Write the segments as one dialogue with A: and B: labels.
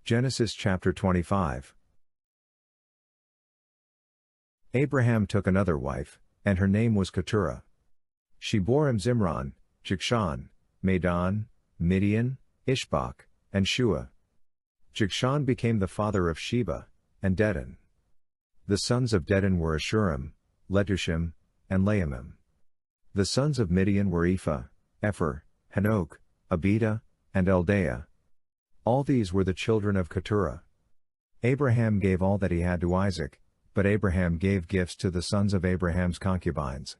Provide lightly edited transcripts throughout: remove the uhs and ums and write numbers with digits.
A: Genesis chapter 25. Abraham took another wife, and her name was Keturah. She bore him Zimran, Jokshan, Medan, Midian, Ishbak, and Shua. Jokshan became the father of Sheba, and Dedan. The sons of Dedan were Ashurim, Letushim, and Laamim. The sons of Midian were Ephah, Epher, Hanok, Abida, and Eldaah. All these were the children of Keturah. Abraham gave all that he had to Isaac, but Abraham gave gifts to the sons of Abraham's concubines.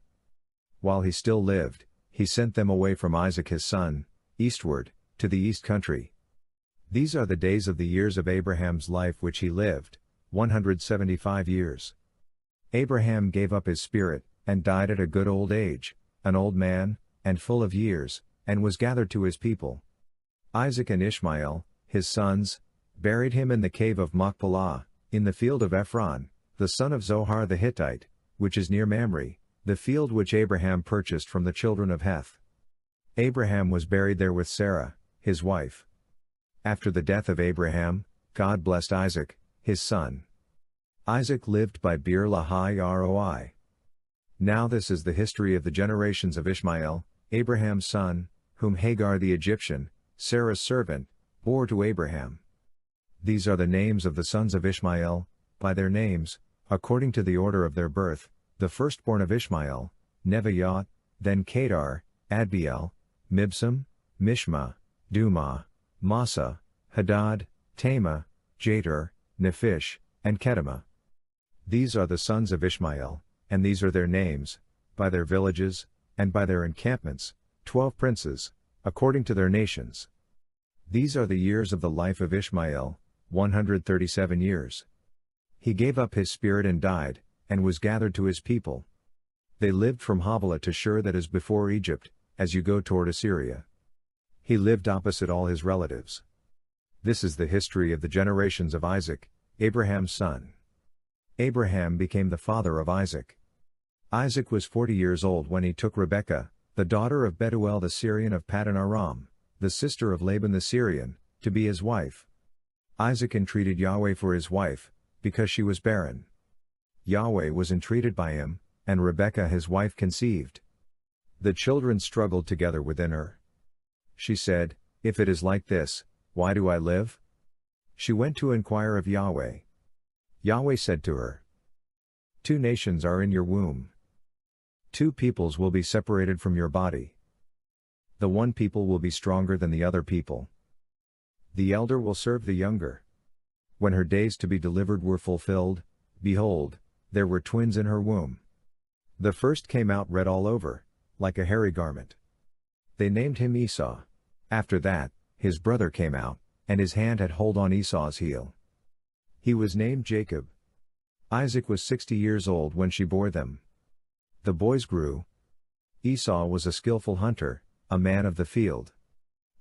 A: While he still lived, he sent them away from Isaac his son, eastward, to the east country. These are the days of the years of Abraham's life which he lived, 175 years. Abraham gave up his spirit, and died at a good old age, an old man, and full of years, and was gathered to his people. Isaac and Ishmael, his sons, buried him in the cave of Machpelah, in the field of Ephron, the son of Zohar the Hittite, which is near Mamre, the field which Abraham purchased from the children of Heth. Abraham was buried there with Sarah, his wife. After the death of Abraham, God blessed Isaac, his son. Isaac lived by Beer Lahai Roi. Now this is the history of the generations of Ishmael, Abraham's son, whom Hagar the Egyptian, Sarah's servant, bore to Abraham. These are the names of the sons of Ishmael, by their names, according to the order of their birth: the firstborn of Ishmael, Nebaioth, then Kedar, Adbeel, Mibsam, Mishma, Dumah, Massa, Hadad, Tamah, Jeter, Nephish, and Kedemah. These are the sons of Ishmael, and these are their names, by their villages, and by their encampments, 12 princes, according to their nations. These are the years of the life of Ishmael, 137 years. He gave up his spirit and died, and was gathered to his people. They lived from Havilah to Shur, that is before Egypt, as you go toward Assyria. He lived opposite all his relatives. This is the history of the generations of Isaac, Abraham's son. Abraham became the father of Isaac. Isaac was 40 years old when he took Rebekah, the daughter of Bethuel the Syrian of Paddan Aram, the sister of Laban the Syrian, to be his wife. Isaac entreated Yahweh for his wife, because she was barren. Yahweh was entreated by him, and Rebekah his wife conceived. The children struggled together within her. She said, "If it is like this, why do I live?" She went to inquire of Yahweh. Yahweh said to her, "Two nations are in your womb. Two peoples will be separated from your body. The one people will be stronger than the other people. The elder will serve the younger." When her days to be delivered were fulfilled, behold, there were twins in her womb. The first came out red all over, like a hairy garment. They named him Esau. After that, his brother came out, and his hand had hold on Esau's heel. He was named Jacob. Isaac was 60 years old when she bore them. The boys grew. Esau was a skillful hunter, a man of the field.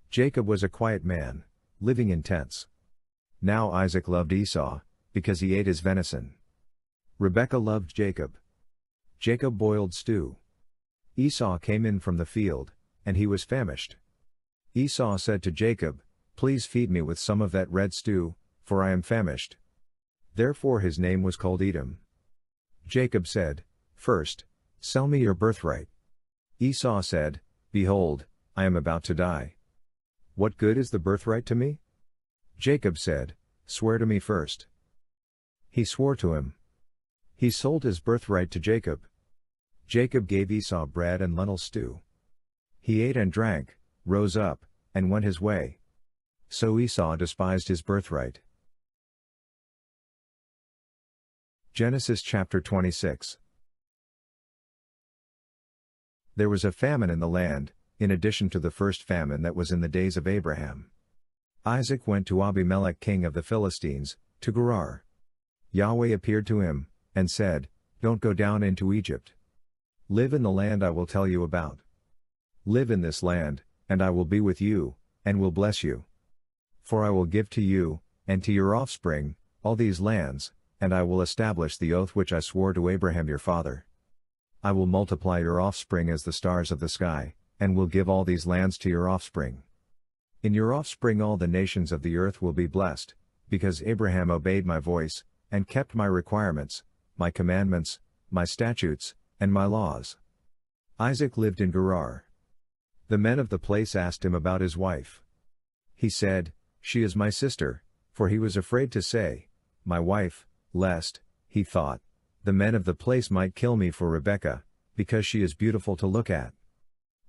A: Jacob was a quiet man, living in tents. Now Isaac loved Esau, because he ate his venison. Rebekah loved Jacob. Jacob boiled stew. Esau came in from the field, and he was famished. Esau said to Jacob, "Please feed me with some of that red stew, for I am famished." Therefore his name was called Edom. Jacob said, "First, sell me your birthright." Esau said, "Behold, I am about to die. What good is the birthright to me?" Jacob said, "Swear to me first." He swore to him. He sold his birthright to Jacob. Jacob gave Esau bread and lentil stew. He ate and drank, rose up, and went his way. So Esau despised his birthright. Genesis chapter 26. There was a famine in the land, in addition to the first famine that was in the days of Abraham. Isaac went to Abimelech king of the Philistines, to Gerar. Yahweh appeared to him, and said, "Don't go down into Egypt. Live in the land I will tell you about. Live in this land, and I will be with you, and will bless you. For I will give to you, and to your offspring, all these lands, and I will establish the oath which I swore to Abraham your father. I will multiply your offspring as the stars of the sky, and will give all these lands to your offspring. In your offspring all the nations of the earth will be blessed, because Abraham obeyed my voice, and kept my requirements, my commandments, my statutes, and my laws. Isaac lived in Gerar. The men of the place asked him about his wife. He said, "She is my sister," for he was afraid to say, "My wife," lest, he thought, the men of the place might kill me for Rebekah, because she is beautiful to look at.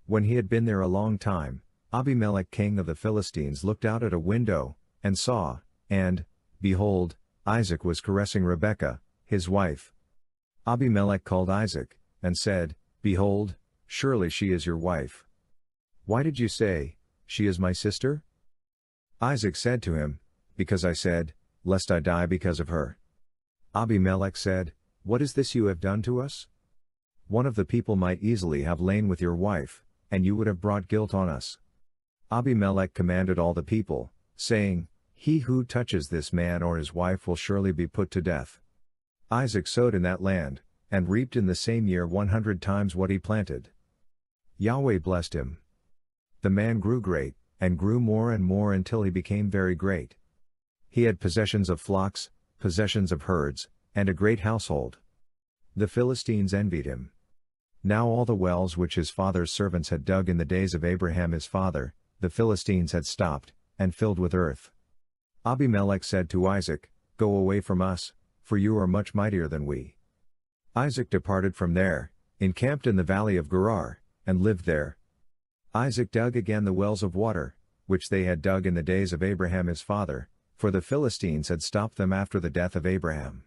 A: When he had been there a long time, Abimelech king of the Philistines looked out at a window, and saw, and, behold, Isaac was caressing Rebekah, his wife. Abimelech called Isaac, and said, "Behold, surely she is your wife. Why did you say, 'She is my sister'?" Isaac said to him, "Because I said, lest I die because of her." Abimelech said, "What is this you have done to us? One of the people might easily have lain with your wife, and you would have brought guilt on us." Abimelech commanded all the people, saying, "He who touches this man or his wife will surely be put to death." Isaac sowed in that land, and reaped in the same year 100 times what he planted. Yahweh blessed him. The man grew great, and grew more and more until he became very great. He had possessions of flocks, possessions of herds, and a great household. The Philistines envied him. Now all the wells which his father's servants had dug in the days of Abraham his father, the Philistines had stopped, and filled with earth. Abimelech said to Isaac, "Go away from us, for you are much mightier than we." Isaac departed from there, encamped in the valley of Gerar, and lived there. Isaac dug again the wells of water, which they had dug in the days of Abraham his father, for the Philistines had stopped them after the death of Abraham.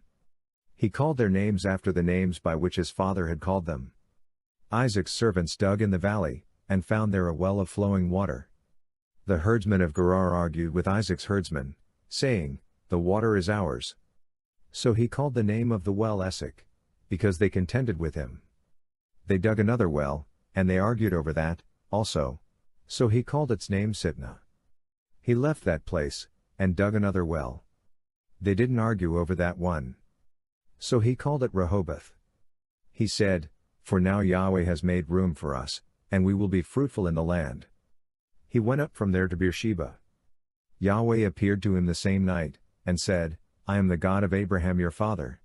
A: He called their names after the names by which his father had called them. Isaac's servants dug in the valley, and found there a well of flowing water. The herdsmen of Gerar argued with Isaac's herdsmen, saying, "The water is ours." So he called the name of the well Esek, because they contended with him. They dug another well, and they argued over that, also. So he called its name Sitnah. He left that place, and dug another well. They didn't argue over that one. So he called it Rehoboth. He said, "For now Yahweh has made room for us, and we will be fruitful in the land." He went up from there to Beersheba. Yahweh appeared to him the same night, and said, "I am the God of Abraham your father.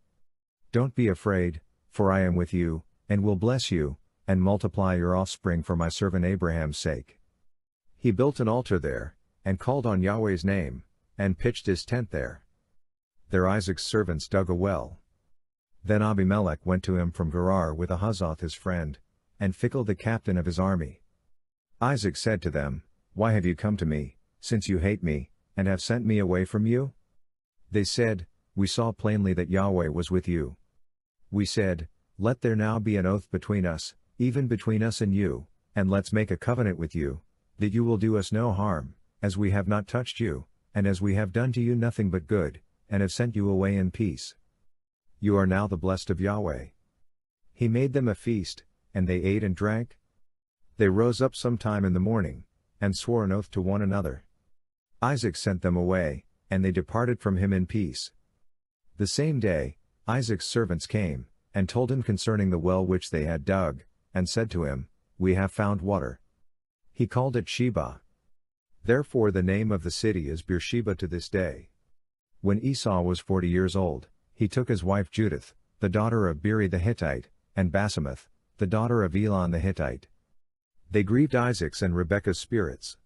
A: Don't be afraid, for I am with you, and will bless you, and multiply your offspring for my servant Abraham's sake." He built an altar there, and called on Yahweh's name, and pitched his tent there. There Isaac's servants dug a well. Then Abimelech went to him from Gerar with Ahuzzath his friend, and Phicol the captain of his army. Isaac said to them, "Why have you come to me, since you hate me, and have sent me away from you?" They said, "We saw plainly that Yahweh was with you." We said, "Let there now be an oath between us, even between us and you, and let's make a covenant with you, that you will do us no harm, as we have not touched you, and as we have done to you nothing but good, and have sent you away in peace. You are now the blessed of Yahweh." He made them a feast, and they ate and drank. They rose up some time in the morning, and swore an oath to one another. Isaac sent them away, and they departed from him in peace. The same day, Isaac's servants came, and told him concerning the well which they had dug, and said to him, "We have found water." He called it Sheba. Therefore the name of the city is Beersheba to this day. When Esau was 40 years old, he took his wife Judith, the daughter of Beeri the Hittite, and Basemath, the daughter of Elon the Hittite. They grieved Isaac's and Rebekah's spirits.